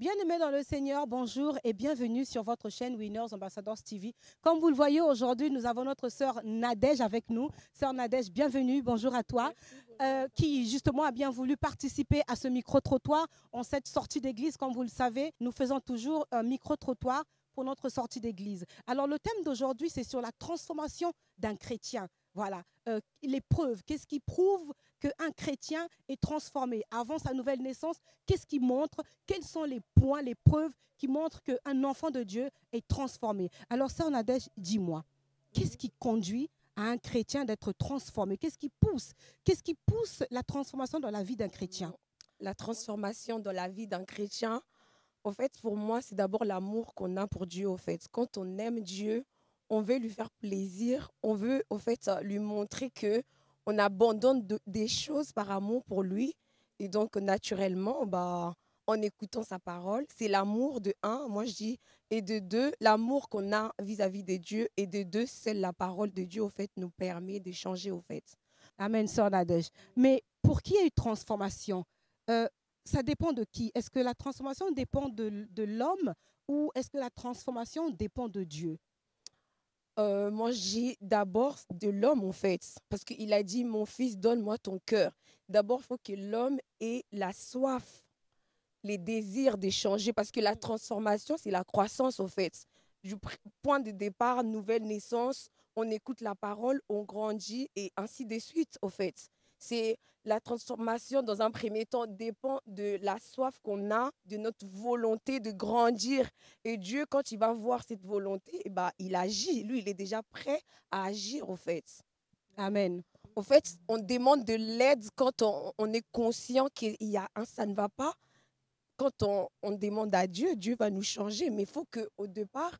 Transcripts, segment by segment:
Bien-aimés dans le Seigneur, bonjour et bienvenue sur votre chaîne Winners Ambassadors TV. Comme vous le voyez aujourd'hui, nous avons notre sœur Nadège avec nous. Sœur Nadège, bienvenue, bonjour à toi, qui justement a bien voulu participer à ce micro-trottoir. En cette sortie d'église, comme vous le savez, nous faisons toujours un micro-trottoir pour notre sortie d'église. Alors le thème d'aujourd'hui, c'est sur la transformation d'un chrétien. Voilà, les preuves, qu'est-ce qui prouve qu'un chrétien est transformé avant sa nouvelle naissance? Qu'est-ce qui montre? Quels sont les points, les preuves qui montrent qu'un enfant de Dieu est transformé? Alors, sœur Nadège, dis-moi, qu'est-ce qui conduit à un chrétien d'être transformé? Qu'est-ce qui pousse? Qu'est-ce qui pousse la transformation dans la vie d'un chrétien? La transformation dans la vie d'un chrétien, en fait, pour moi, c'est d'abord l'amour qu'on a pour Dieu, en fait. Quand on aime Dieu, on veut lui faire plaisir, on veut, en fait, lui montrer que on abandonne des choses par amour pour lui. Et donc, naturellement, en écoutant sa parole, c'est l'amour de un, moi je dis, et de deux, l'amour qu'on a vis-à-vis de Dieu, et de deux, c'est la parole de Dieu, au fait, nous permet d'échanger, au fait. Amen, sœur Nadège. Mais pour qu'il y ait une transformation, euh, ça dépend de qui? Est-ce que la transformation dépend de l'homme ou est-ce que la transformation dépend de Dieu? Moi, j'ai d'abord de l'homme, en fait, parce qu'il a dit, mon fils, donne-moi ton cœur. D'abord, il faut que l'homme ait la soif, les désirs d'échanger, parce que la transformation, c'est la croissance, en fait. Du point de départ, nouvelle naissance, on écoute la parole, on grandit, et ainsi de suite, en fait. C'est la transformation, dans un premier temps, dépend de la soif qu'on a, de notre volonté de grandir. Et Dieu, quand il va voir cette volonté, il agit. Lui, il est déjà prêt à agir, en fait. Amen. En fait, on demande de l'aide quand on est conscient qu'il y a un ça ne va pas. Quand on demande à Dieu, Dieu va nous changer. Mais il faut qu'au départ,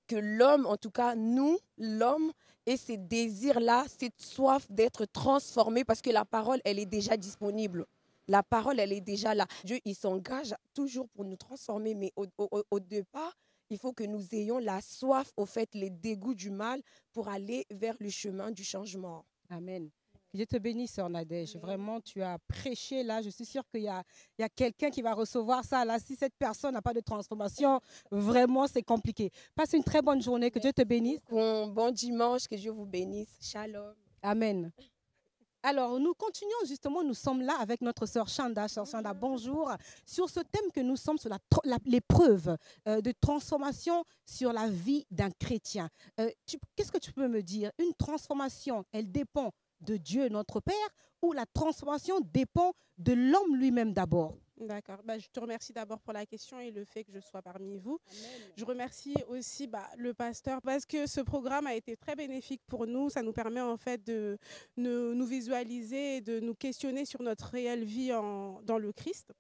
que l'homme, en tout cas nous, l'homme, ait ces désirs-là, cette soif d'être transformé, parce que la parole, elle est déjà disponible. La parole, elle est déjà là. Dieu, il s'engage toujours pour nous transformer, mais au départ, il faut que nous ayons la soif, au fait, les dégoûts du mal pour aller vers le chemin du changement. Amen. Que Dieu te bénisse, sœur Nadège. Vraiment, tu as prêché là. Je suis sûre qu'il y a quelqu'un qui va recevoir ça. Là, si cette personne n'a pas de transformation, vraiment, c'est compliqué. Passe une très bonne journée. Que Dieu te bénisse. Bon dimanche, que Dieu vous bénisse. Shalom. Amen. Alors, nous continuons justement, nous sommes là avec notre sœur Chanda. Sœur Chanda, bonjour. Sur ce thème que nous sommes, sur l'épreuve de transformation sur la vie d'un chrétien. Qu'est-ce que tu peux me dire? Une transformation, elle dépend de Dieu, notre Père, ou la transformation dépend de l'homme lui-même d'abord? D'accord. Je te remercie d'abord pour la question et le fait que je sois parmi vous. Amen. Je remercie aussi le pasteur parce que ce programme a été très bénéfique pour nous. Ça nous permet en fait de nous visualiser et de nous questionner sur notre réelle vie dans le Christ.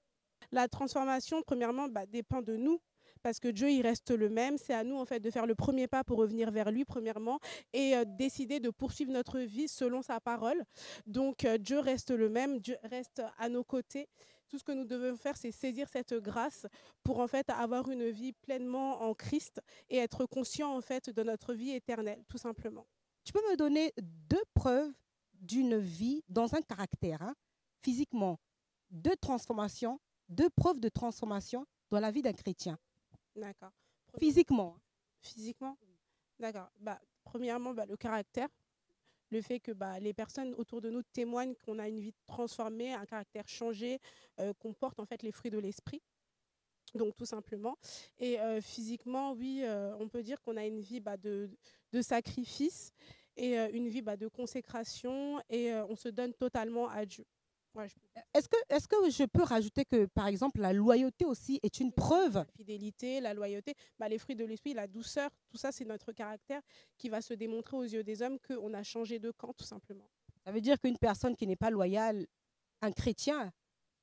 La transformation, premièrement, dépend de nous. Parce que Dieu, il reste le même. C'est à nous, en fait, de faire le premier pas pour revenir vers lui, premièrement, et décider de poursuivre notre vie selon sa parole. Donc, Dieu reste le même. Dieu reste à nos côtés. Tout ce que nous devons faire, c'est saisir cette grâce pour, en fait, avoir une vie pleinement en Christ et être conscient, en fait, de notre vie éternelle, tout simplement. Tu peux me donner deux preuves d'une vie dans un caractère, hein, physiquement, deux transformations, deux preuves de transformation dans la vie d'un chrétien? D'accord. Physiquement. Physiquement? D'accord. Premièrement, le caractère. Le fait que les personnes autour de nous témoignent qu'on a une vie transformée, un caractère changé, qu'on porte en fait les fruits de l'esprit. Donc tout simplement. Et physiquement, oui, on peut dire qu'on a une vie de sacrifice et une vie de consécration et on se donne totalement à Dieu. Ouais, Est-ce que je peux rajouter que, par exemple, la loyauté aussi est une preuve? la fidélité, la loyauté, les fruits de l'esprit, la douceur, tout ça, c'est notre caractère qui va se démontrer aux yeux des hommes qu'on a changé de camp, tout simplement. Ça veut dire qu'une personne qui n'est pas loyale, un chrétien,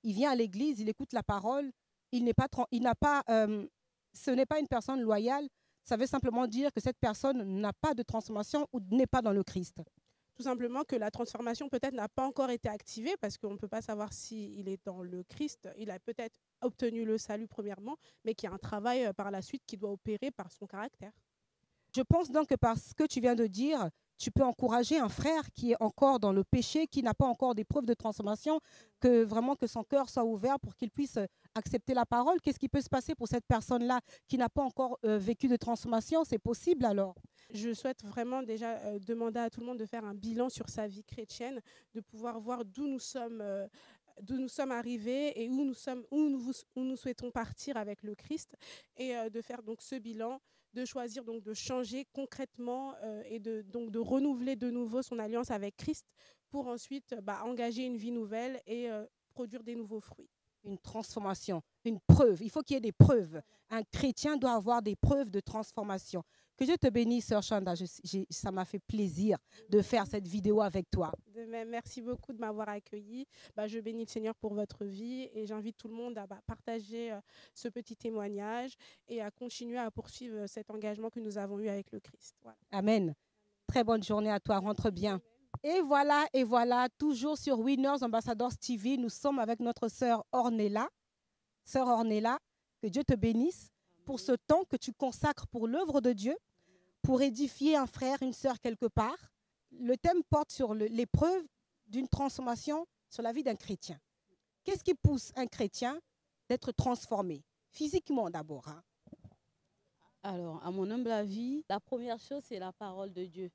il vient à l'église, il écoute la parole, il n'a pas, ce n'est pas une personne loyale. Ça veut simplement dire que cette personne n'a pas de transformation ou n'est pas dans le Christ. Tout simplement que la transformation peut-être n'a pas encore été activée parce qu'on ne peut pas savoir s'il est dans le Christ. Il a peut-être obtenu le salut premièrement, mais qu'il y a un travail par la suite qui doit opérer par son caractère. Je pense donc que par ce que tu viens de dire, tu peux encourager un frère qui est encore dans le péché, qui n'a pas encore des preuves de transformation, que vraiment que son cœur soit ouvert pour qu'il puisse accepter la parole. Qu'est-ce qui peut se passer pour cette personne-là qui n'a pas encore vécu de transformation? C'est possible alors? Je souhaite vraiment déjà demander à tout le monde de faire un bilan sur sa vie chrétienne, de pouvoir voir d'où nous sommes arrivés et où nous souhaitons partir avec le Christ, et de faire donc ce bilan, de choisir donc de changer concrètement et donc de renouveler de nouveau son alliance avec Christ pour ensuite engager une vie nouvelle et produire des nouveaux fruits. Une transformation, une preuve. Il faut qu'il y ait des preuves. Un chrétien doit avoir des preuves de transformation. Que Dieu te bénisse, Sœur Chanda. Ça m'a fait plaisir de faire cette vidéo avec toi. De même, merci beaucoup de m'avoir accueilli. Je bénis le Seigneur pour votre vie et j'invite tout le monde à partager ce petit témoignage et à continuer à poursuivre cet engagement que nous avons eu avec le Christ. Voilà. Amen. Très bonne journée à toi. Rentre bien. Et voilà, toujours sur Winners Ambassadors TV, nous sommes avec notre sœur Ornella. Sœur Ornella, que Dieu te bénisse pour ce temps que tu consacres pour l'œuvre de Dieu, pour édifier un frère, une sœur quelque part. Le thème porte sur l'épreuve d'une transformation sur la vie d'un chrétien. Qu'est-ce qui pousse un chrétien d'être transformé? Physiquement d'abord. Alors, à mon humble avis, la première chose, c'est la parole de Dieu.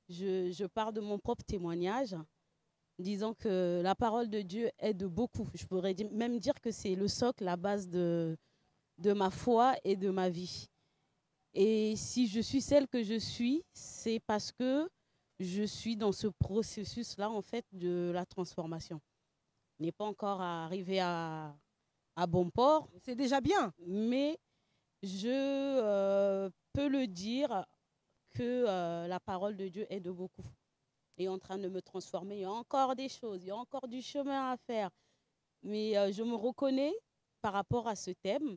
Je pars de mon propre témoignage, disant que la parole de Dieu aide beaucoup. Je pourrais même dire que c'est le socle, la base de ma foi et de ma vie. Et si je suis celle que je suis, c'est parce que je suis dans ce processus-là, en fait, de la transformation. On n'est pas encore arrivé à bon port. C'est déjà bien. Mais je peux le dire que la parole de Dieu aide beaucoup. Et en train de me transformer, il y a encore des choses, il y a encore du chemin à faire. Mais je me reconnais par rapport à ce thème,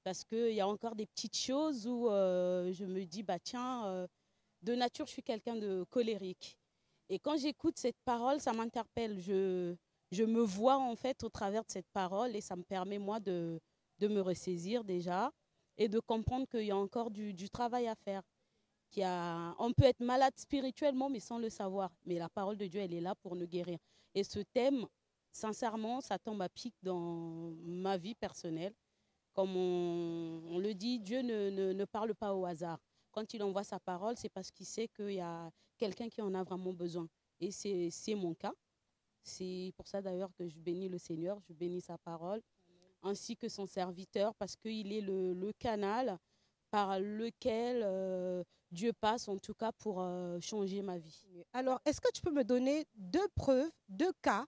parce qu'il y a encore des petites choses où je me dis, de nature, je suis quelqu'un de colérique. Et quand j'écoute cette parole, ça m'interpelle. Je me vois en fait au travers de cette parole et ça me permet, moi, de me ressaisir déjà et de comprendre qu'il y a encore du travail à faire. On peut être malade spirituellement, mais sans le savoir. Mais la parole de Dieu, elle est là pour nous guérir. Et ce thème, sincèrement, ça tombe à pic dans ma vie personnelle. Comme on le dit, Dieu ne parle pas au hasard. Quand il envoie sa parole, c'est parce qu'il sait qu'il y a quelqu'un qui en a vraiment besoin. Et c'est mon cas. C'est pour ça d'ailleurs que je bénis le Seigneur, je bénis sa parole, ainsi que son serviteur, parce qu'il est le canal par lequel Dieu passe, en tout cas, pour changer ma vie. Alors, est-ce que tu peux me donner 2 preuves, 2 cas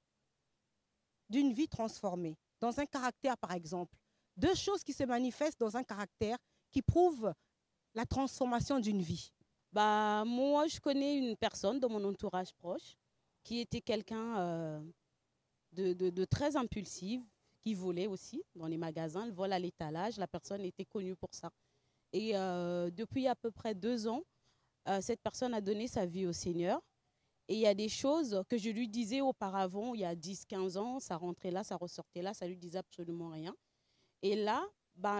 d'une vie transformée, dans un caractère, par exemple? 2 choses qui se manifestent dans un caractère qui prouvent la transformation d'une vie. Moi, je connais une personne dans mon entourage proche qui était quelqu'un de très impulsive, qui volait aussi dans les magasins, elle vole à l'étalage. La personne était connue pour ça. Et depuis à peu près 2 ans, cette personne a donné sa vie au Seigneur. Et il y a des choses que je lui disais auparavant, il y a 10-15 ans, ça rentrait là, ça ressortait là, ça ne lui disait absolument rien. Et là,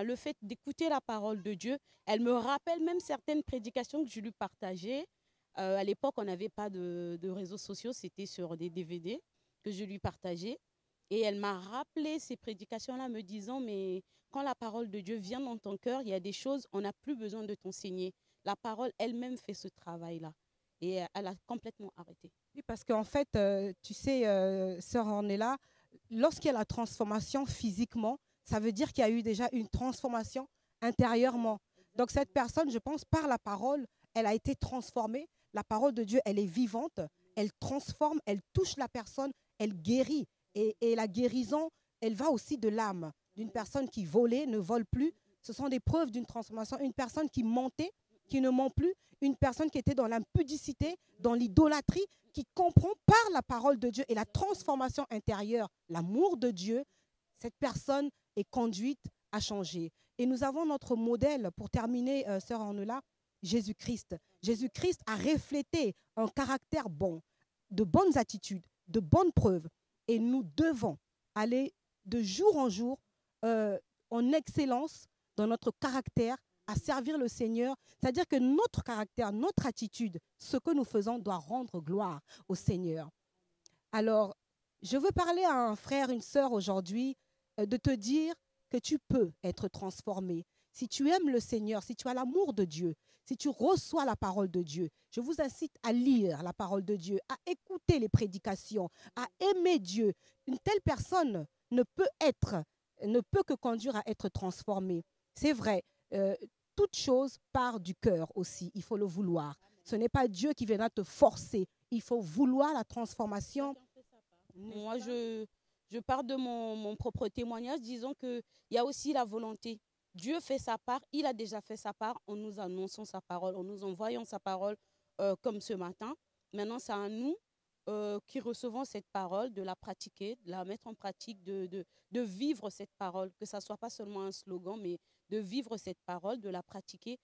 le fait d'écouter la parole de Dieu, elle me rappelle même certaines prédications que je lui partageais. À l'époque, on n'avait pas de réseaux sociaux, c'était sur des DVD que je lui partageais. Et elle m'a rappelé ces prédications-là, me disant, mais quand la parole de Dieu vient dans ton cœur, il y a des choses, on n'a plus besoin de t'enseigner. La parole elle-même fait ce travail-là. Et elle a complètement arrêté. Oui, parce qu'en fait, tu sais, Sœur Ornella, lorsqu'il y a la transformation physiquement, ça veut dire qu'il y a eu déjà une transformation intérieurement. Donc cette personne, je pense, par la parole, elle a été transformée. La parole de Dieu, elle est vivante, elle transforme, elle touche la personne, elle guérit. Et la guérison, elle va aussi de l'âme. D'une personne qui volait, ne vole plus. Ce sont des preuves d'une transformation. Une personne qui mentait, qui ne ment plus. Une personne qui était dans l'impudicité, dans l'idolâtrie, qui comprend par la parole de Dieu et la transformation intérieure, l'amour de Dieu, cette personne est conduite à changer. Et nous avons notre modèle, pour terminer, Sœur Ornella, Jésus-Christ. Jésus-Christ a reflété un caractère bon, de bonnes attitudes, de bonnes preuves. Et nous devons aller de jour en jour en excellence dans notre caractère à servir le Seigneur, c'est-à-dire que notre caractère, notre attitude, ce que nous faisons doit rendre gloire au Seigneur. Alors, je veux parler à un frère, une sœur aujourd'hui, de te dire que tu peux être transformé. Si tu aimes le Seigneur, si tu as l'amour de Dieu, si tu reçois la parole de Dieu, je vous incite à lire la parole de Dieu, à écouter les prédications, à aimer Dieu. Une telle personne ne peut que conduire à être transformée. C'est vrai, toute chose part du cœur aussi, il faut le vouloir. Ce n'est pas Dieu qui viendra te forcer, il faut vouloir la transformation. Moi, je pars de mon propre témoignage, disons qu'il y a aussi la volonté. Dieu fait sa part, il a déjà fait sa part en nous annonçant sa parole, en nous envoyant sa parole comme ce matin. Maintenant, c'est à nous qui recevons cette parole, de la pratiquer, de la mettre en pratique, de vivre cette parole, que ça ne soit pas seulement un slogan, mais de vivre cette parole, de la pratiquer.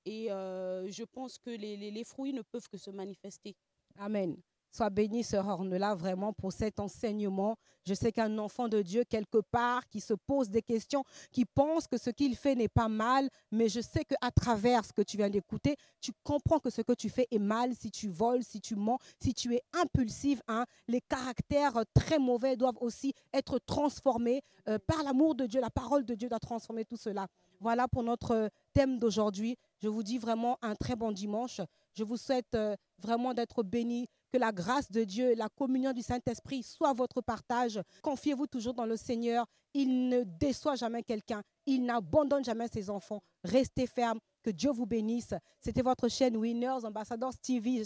Et je pense que les fruits ne peuvent que se manifester. Amen. Sois bénie, sœur Ornella, vraiment pour cet enseignement. Je sais qu'un enfant de Dieu, quelque part, qui se pose des questions, qui pense que ce qu'il fait n'est pas mal, mais je sais qu'à travers ce que tu viens d'écouter, tu comprends que ce que tu fais est mal. Si tu voles, si tu mens, si tu es impulsive, les caractères très mauvais doivent aussi être transformés par l'amour de Dieu. La parole de Dieu doit transformer tout cela. Voilà pour notre thème d'aujourd'hui. Je vous dis vraiment un très bon dimanche. Je vous souhaite vraiment d'être bénis. Que la grâce de Dieu, la communion du Saint-Esprit soit votre partage. Confiez-vous toujours dans le Seigneur. Il ne déçoit jamais quelqu'un. Il n'abandonne jamais ses enfants. Restez fermes. Que Dieu vous bénisse. C'était votre chaîne Winners Ambassadors TV.